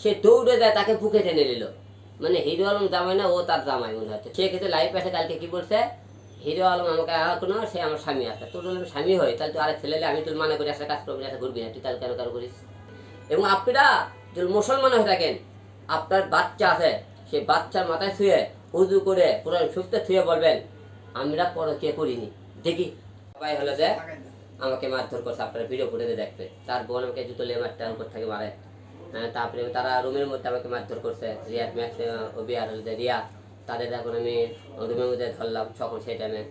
সে দৌড়ে যায় তাকে বুকে টেনে নিল। মানে হিরো আলম জামাই না, ও তার জামাই মনে হচ্ছে। সে কিন্তু লাইভ আসে কালকে কি বলছে, হিরো আলম আমাকে এখনো সে আমার স্বামী আছে। তোর যদি স্বামী হয় তাহলে তুই আরেক ছেলে আমি তোর মানা করি আসলে কাজ করবি না, ঘুরবি না, তুই তাহলে কেন কেন করিস? এবং আপনারা যদি মুসলমান হয়ে থাকেন, আপনার বাচ্চা আছে, সেই বাচ্চার মাথায় ছুঁয়ে উজু করে কোরআন শরীফটা ছুঁয়ে বলবেন আমরা পরকীয়া করিনি। দেখি সবাই হলো যে আমাকে মারধর করছে, আপনারা ভিডিও ফুটেজে দেখবে। তার বোন আমাকে জুতো লে মারতে উপর থেকে মারে। তারপরে তারা রুমের মধ্যে আমাকে মারধর করছে, রিয়াদ ম্যাক্স ওবি আর হলো যে রিয়া, তাদের এখন আমি রুমের মধ্যে ধরলাম সকল সেই টাইমে।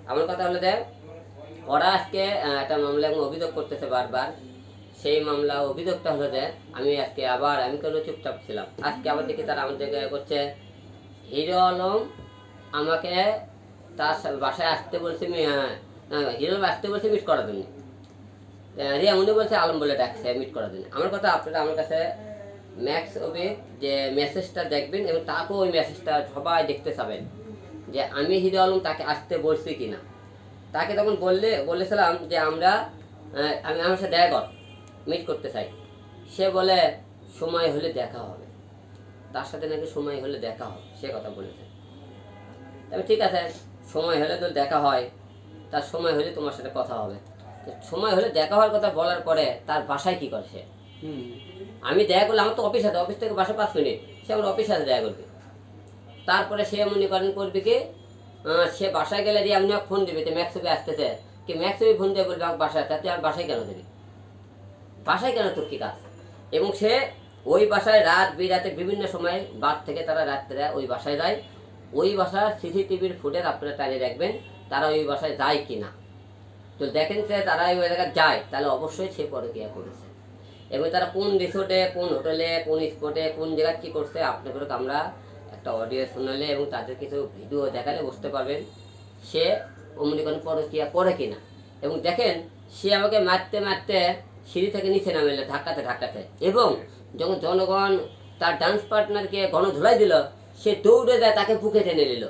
আমার কথা হলো যে ওরা আজকে একটা মামলা এবং অভিযোগ করতেছে বারবার। সেই মামলা অভিযোগটা হলো যে আমি আজকে আবার আমি কোনো চুপচাপ ছিলাম, আজকে আবার দেখি তারা আমাদেরকে করছে হিরো আলম আমাকে তার বাসায় আসতে বলছে, হিরো আলম আসতে বলছে মিট করার জন্য। রিয়া উনি বলছে আলম বলে ডাকছে মিট করার জন্য। আমার কথা আপনারা আমার কাছে ম্যাক্স হবে যে মেসেজটা দেখবেন এবং তাকেও ওই মেসেজটা সবাই দেখতে চাবেন যে আমি হিরো আলম তাকে আসতে বলছি কিনা। তাকে তখন বলেছিলাম যে আমি আমার সাথে দেখা কর, মিট করতে চাই। সে বলে সময় হলে দেখা হবে, তার সাথে নাকি সময় হলে দেখা হবে, সে কথা বলেছে। তবে ঠিক আছে, সময় হলে তো দেখা হয়, তার সময় হলে তোমার সাথে কথা হবে। সময় হলে দেখা হওয়ার কথা বলার পরে তার বাসায় কি করে সে? আমি দেখা করলে আমার তো অফিস আছে, অফিস থেকে বাসা 5 মিনিট, সে আমার অফিস আছে দেখা করবে। তারপরে সে মনে করেন করবে কি, সে বাসায় গেলে দিয়ে আপনি ফোন দিবে যে ম্যাক্সবি আসতেছে, কি ম্যাক্সবি ফোন দিয়ে বলবে বাসায় আসতে, তুই আর বাসায় কেন দিবি? বাসায় কেন তোর কি কাজ? এবং সে ওই বাসায় রাত বিরাতে বিভিন্ন সময় বার থেকে তারা রাত্রে ওই বাসায় যায়। ওই বাসার সিসিটিভির ফুটেজ আপনারা টানিয়ে রাখবেন, তারা ওই বাসায় যায় কি না। তো দেখেন যে তারা ওই জায়গায় যায়, তাহলে অবশ্যই সে পরকীয়া করেছে। এবং তারা কোন রিসোর্টে, কোন হোটেলে, কোন স্পটে, কোন জায়গায় কী করছে আপনাদের আমরা একটা অডিও শোনালে এবং তাদের কিছু ভিডিও দেখালে বুঝতে পারবেন সে অমনি কোনো পরকীয়া করে কিনা। এবং দেখেন সে আমাকে মারতে মারতে সিঁড়ি থেকে নিচে নামেলে ধাক্কাতে এবং যখন জনগণ তার ডান্স পার্টনারকে গণধোলাই দিল, সে দৌড়ে যায় তাকে বুকে টেনে নিল।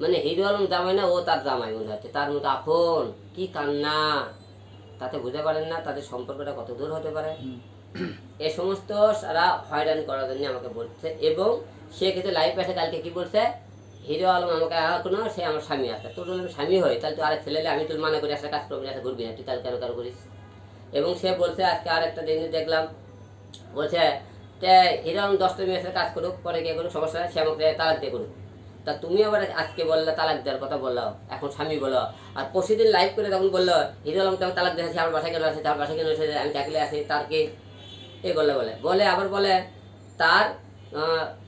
মানে হিরো আলম জামাই না, ও তার জামাই মনে হচ্ছে। তার মতো আপন, কি কান্না! তাতে বুঝতে পারেন না তাদের সম্পর্কটা কত দূর হতে পারে। এ সমস্ত সারা হয়রান করার জন্য আমাকে বলছে। এবং সে কিন্তু লাইভ আসে কালকে কি বলছে, হিরো আলম আমাকে এখনো সে আমার স্বামী আছে। তোর যদি স্বামী হয় তাহলে তুই আরেক ছেলে আমি তোর মানা করি আসলে কাজ করবি না, ঘুরবি না, তুই তাহলে কেন কেন করিস? এবং সে বলছে আজকে আর একটা জিনিস দেখলাম, বলছে যে হিরো আলম 10টা মেয়ের সাথে কাজ করুক, পরে গিয়ে করুক, সমস্যা সে আমাকে তালাক দিয়ে করুক। তা তুমি আবার আজকে বললে তালাক দেওয়ার কথা বললো, এখন স্বামী বলো। আর প্রতিদিন লাইভ করে তখন বললো হিরো আলমকে আমি তালাক দিয়েছি, আমার বাসায় কেন আসে, তার বাসায় কেন এসে আমি চাকরি আসি, তার কি এগুলো বলে আবার বলে তার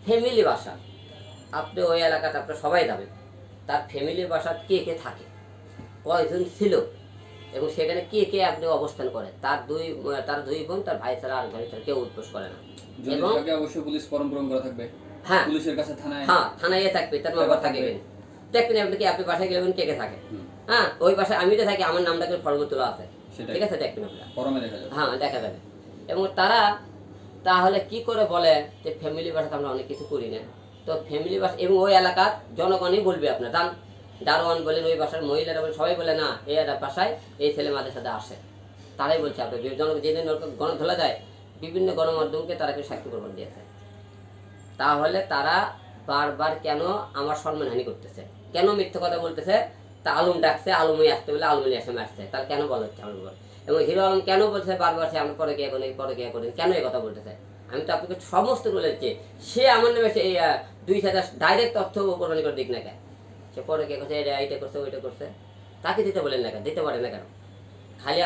ফ্যামিলি বাসা। আপনি ওই এলাকাতে আপনার সবাই যাবেন, তার ফ্যামিলির বাসা কে কে থাকে, কয়জন ছিল এবং সেখানে কে কে আপনি অবস্থান করে। তার দুই বোন, তার ভাই ছাড়া আর ভাই ছাড়া কেউ উৎপোষ করে না। এবং অবশ্যই পুলিশ ফর্ম পূরণ করা থাকবে। হ্যাঁ, পুলিশের কাছে থানায় থাকবে, তার নাম্বার থাকবে। দেখবেন আপনি কি আপনি বাসায় গেলেন কে কে থাকে। হ্যাঁ, ওই বাসায় আমি তো থাকি, আমার নামটা ফর্মে তোলা আছে, ঠিক আছে, দেখবেন আপনারা ফর্মে দেখা যাবে। হ্যাঁ, দেখা যাবে। এবং তারা তাহলে কি করে বলে যে ফ্যামিলি বাসাতে আমরা অনেক কিছু করি না। তো ফ্যামিলি বাসা এবং ওই এলাকার জনগণই বলবে আপনার দান দারোয়ান বলেন, ওই বাসার মহিলারা বলে, সবাই বলে না এই বাসায় এই ছেলে মাদের সাথে আসে। তারাই বলছে আপনার যেদিন গণধোলা যায় বিভিন্ন গণমাধ্যমকে তারা কেউ সাক্ষী প্রমাণ দিয়েছে। তাহলে তারা বারবার কেন আমার সম্মানহানি করতেছে, কেন মিথ্যে কথা বলতেছে? তা আলম ডাকছে, আলমই আসতে বলে আলমই আসে আসছে, তাহলে কেন বলা হচ্ছে আমার উপর? এবং হিরো আলম কেন বলছে বারবার সে আমরা পরে গিয়ে করি, কেন এই কথা বলতেছে? আমি তো আপনাকে সমস্ত বলেছি, সে আমার নামে সেই 2,000 ডাইরেক্ট তথ্য প্রদান করে দিক না কেন, সে পরে কে করছে, এইটা করছে ওইটা করছে, তাকে দিতে বলেন না কেন, দিতে পারে না কেন? খালি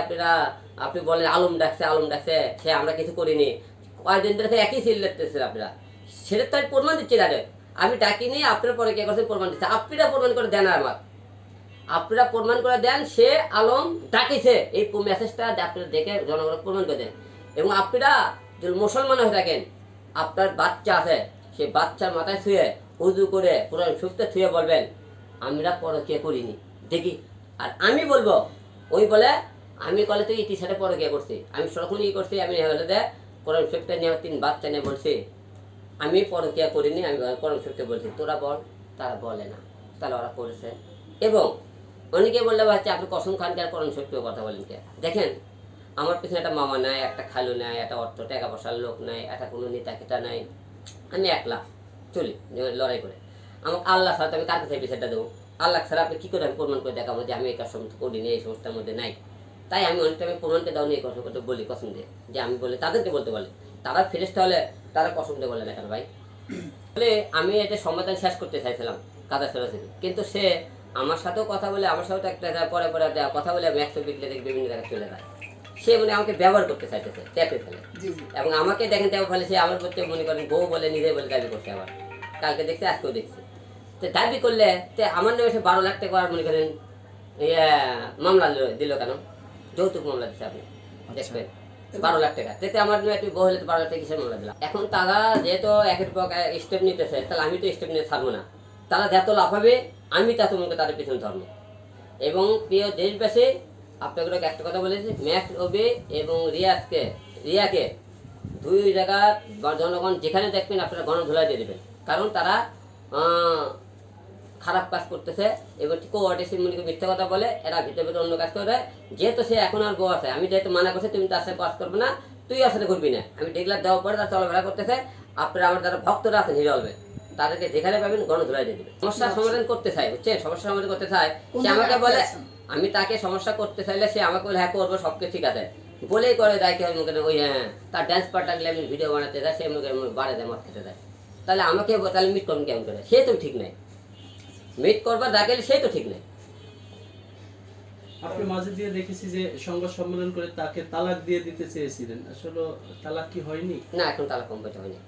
আপনি বলেন আলম ডাকছে সে আমরা কিছু করিনি, কয়েকদিন ধরে একই সিল দেখতেছেন আপনারা। সেটা তো আমি প্রমাণ দিচ্ছি তাদের, আমি ডাকিনি, আপনারা পরে কে করছেন প্রমাণ দিচ্ছে, আপনারা প্রমাণ করে দেন। আমার আপনারা প্রমাণ করে দেন সে আলম ডাকিছে, এই মেসেজটা আপনারা দেখে জনগণ প্রমাণ করে দেন। এবং আপনারা যদি মুসলমান হয়ে থাকেন, আপনার বাচ্চা আছে, সেই বাচ্চার মাথায় ছুঁয়ে উজু করে কোরআন শরীফটা ছুঁয়ে বলবেন আমরা পরকীয়া করিনি। দেখি আর আমি বলবো, ওই বলে আমি কলে তুই ইতি সাথে পরকীয়া করছি, আমি সরক্ষণ ই করছি, আমি হলে দে কোরআন শরীফটা নিয়ে 3 বাচ্চা নিয়ে বলছি আমি পরকীয়া করিনি, আমি কোরআন শরীফটা বলছি, তোরা বল। তারা বলে না, তাহলে ওরা করেছে। এবং অনেকে বললে হচ্ছে আপনি কসম খান কে আর কোরআন শরীফের কথা বলেন কে? দেখেন আমার পিছনে একটা মামা নাই, একটা খালু নাই, একটা অর্থ টাকা পয়সার লোক নাই, একটা কোনো নেতা খেতা নাই, আমি একলা চলি লড়াই করে। আমাকে আল্লাহ ছাড়া তো আমি কার কাছে বিচারটা দেবো? আল্লাহ ছাড়া আপনি কী করে আমি প্রমাণ করে দেখাবো যে আমি এই কাজ সমস্ত করিনি, এই সমস্যার মধ্যে নাই? তাই আমি অনেকটা আমি প্রমাণকে দাও নিয়ে কষ্ট করতে বলি কসম দিয়ে, যে আমি বলে তাদেরকে বলতে বলে, তারা ফেরেশতা হলে তারা কসম দিয়ে বলে না কেন ভাই? বলে আমি এটা সমাধান শেষ করতে চাইছিলাম কাদা সরাসরি, কিন্তু সে আমার সাথেও কথা বলে, আমার সাথেও একটা পরে পরে কথা বলে ম্যাক্সও বিকলে দেখে বিভিন্ন জায়গায় চলে যায়। সে মানে আমাকে ব্যবহার করতে চাইতেছে, ট্যাপে ফেলে। এবং আমাকে দেখেন ট্যাপে ফেলে, সে আমার প্রতি মনে করেন বউ বলে নিজে বলে দাবি করছে। আবার কালকে দেখছে, আজকেও দেখছে। তো দাবি করলে তো আমার নামে সে 12 লাখ টাকা আর মনে করেন মামলা দিল কেন? যৌতুক মামলা দিচ্ছে আপনি দেখবেন, 12 লাখ টাকা। তাতে আমার নামে একটু বউ হলে 12 লাখ টাকা কিসের মামলা দিলাম? এখন তারা যেহেতু একের পর স্টেপ নিতেছে, তাহলে আমি তো স্টেপ নিয়ে ছাড়বো না। তারা যত লাফাবে আমি তত মনে করি তাদের পিছনে ধর্ম। এবং প্রিয় দেশবাসী, আপনাকে একটা কথা বলেছি, ম্যাক্স ওবি এবং রিয়াকে 2 জায়গার জনগণ যেখানে দেখবেন আপনারা গণধোলাই দিয়ে দেবেন। কারণ তারা খারাপ কাজ করতেছে এবং কোঅর্ডিনেশন মনে মিথ্যা কথা বলে, এরা ভিতরে ভিতরে অন্য কাজ করে। যেহেতু সে এখন আর বউ আছে, আমি যেহেতু মানা করছি তুমি তার সাথে কাজ করবে না, তুই ওর সাথে ঘুরবি না, আমি ডিক্লার দেওয়ার পরে তার চলাফেরা করতেছে। আপনারা আমার যারা ভক্তরা আছেন হিরো হবে, তাদেরকে যেখানে পাবেন গণধোলাই দিয়ে দেবেন। সমস্যার সমাধান করতে চাই, বুঝছেন? সমস্যার সমাধান করতে চাই, সে আমাকে বলে, আমি তাকে সমস্যা করতে চাইলে সে আমাকে বলে হ্যাঁ করবো, সব কিছু ঠিক আছে বলেই করে দেয়। কি মুখে ওই হ্যাঁ তার ড্যান্স পার্ট লাগলে আমি ভিডিও বানাতে যায়, সে মুখে বাড়ে দেয়, মদ খেতে দেয়। তাহলে আমাকে তাহলে মিট করবেন কেমন করে? সে তো ঠিক নাই, মিট করবার ডাকেলে সে তো ঠিক নাই। আপনি মাঝে দিয়ে দেখেছি যে সংবাদ সম্মেলন করে তাকে তালাক দিয়ে দিতে চেয়েছিলেন, আসলে তালাক কি হয়নি? না, এখন তারা কমপ্লিট হয়নি।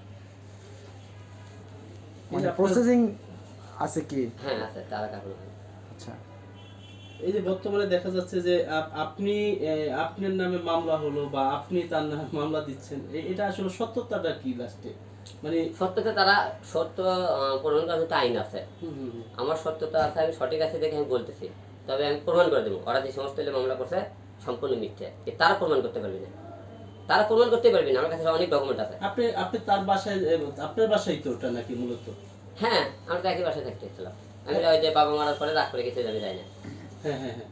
মানে প্রসেসিং আছে কি? হ্যাঁ আছে, তারা এখন হয়নি। আচ্ছা, এই যে বর্তমানে দেখা যাচ্ছে যে আপনি আপনার নামে মামলা হলো বা আপনি তার নামে মামলা দিচ্ছেন, এটা আসলে সত্যতাটা কি লাস্টে? মানে সত্যতে তারা সত্য প্রমাণ করার একটা আইন আছে। হুম হুম হুম। আমার সত্যতা আছে, আমি সঠিক আছে দেখে আমি বলতেছি, তবে আমি প্রমাণ করে দেবো ওরা যে সমস্ত মামলা করছে সম্পূর্ণ মিথ্যে। তারা প্রমাণ করতে পারবে না, তারা প্রমাণ করতে পারবে না। আমার কাছে অনেক ডকুমেন্ট আছে। আপনি আপনি তার বাসায়, আপনার বাসায় তো ওটা নাকি মূলত? হ্যাঁ, আমি তো একই বাসায় থাকতে ইচ্ছিলাম। আমি ওই যে বাবা মারার পরে রাগ করে কিছু যাবে, যাই না। হ্যাঁ হ্যাঁ হ্যাঁ।